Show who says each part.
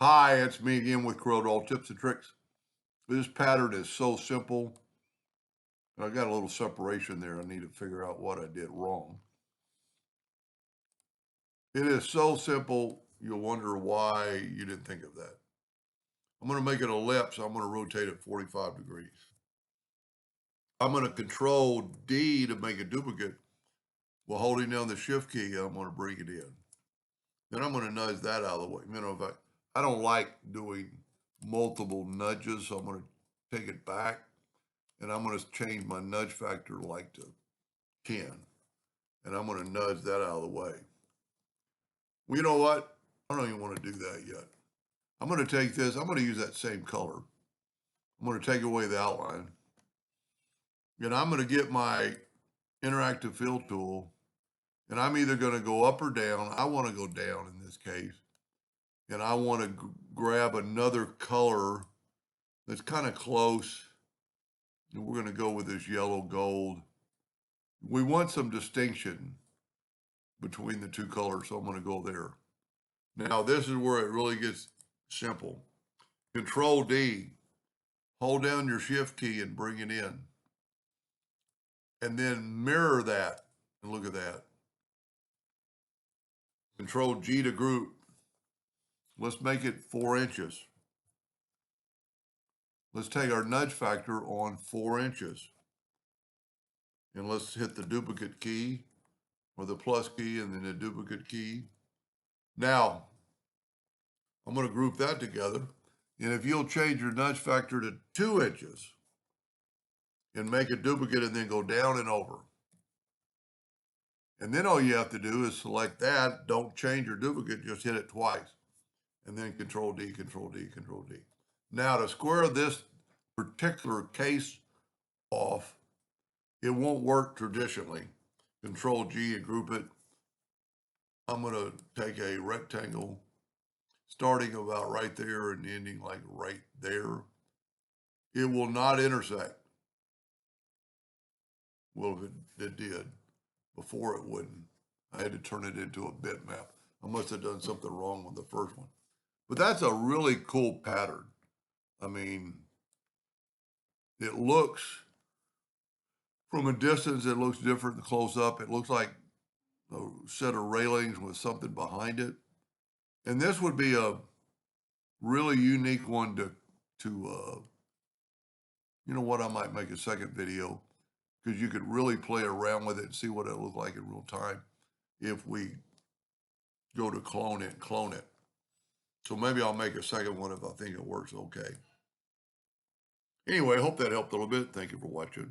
Speaker 1: Hi, it's me again with Corel tips and tricks. This pattern is so simple. I got a little separation there. I need to figure out what I did wrong. It is so simple, you'll wonder why you didn't think of that. I'm going to make it a ellipse. I'm going to rotate it 45 degrees. I'm going to control D to make a duplicate. While holding down the shift key, I'm going to bring it in. Then I'm going to nudge that out of the way. I don't like doing multiple nudges, so I'm going to take it back. And I'm going to change my nudge factor like to 10. And I'm going to nudge that out of the way. Well, you know what? I don't even want to do that yet. I'm going to take this. I'm going to use that same color. I'm going to take away the outline. And I'm going to get my interactive fill tool. And I'm either going to go up or down. I want to go down in this case. And I want to grab another color that's kind of close. And we're going to go with this yellow gold. We want some distinction between the two colors, so I'm going to go there. Now, this is where it really gets simple. Control D, hold down your shift key and bring it in. And then mirror that, and look at that. Control G to group. Let's make it 4 inches. Let's take our nudge factor on 4 inches. And let's hit the duplicate key, or the plus key, and then the duplicate key. Now, I'm going to group that together. And if you'll change your nudge factor to 2 inches and make a duplicate and then go down and over. And then all you have to do is select that. Don't change your duplicate, just hit it twice. And then Control D, Control D, Control D. Now to square this particular case off, it won't work traditionally. Control G and group it. I'm going to take a rectangle starting about right there and ending like right there. It will not intersect. Well, if it did, before it wouldn't. I had to turn it into a bitmap. I must have done something wrong with the first one. But that's a really cool pattern. I mean, it looks, from a distance, it looks different than close up. It looks like a set of railings with something behind it. And this would be a really unique one to you know what, I might make a second video because you could really play around with it and see what it looks like in real time if we go to clone it. So maybe I'll make a second one if I think it works okay. Anyway, I hope that helped a little bit. Thank you for watching.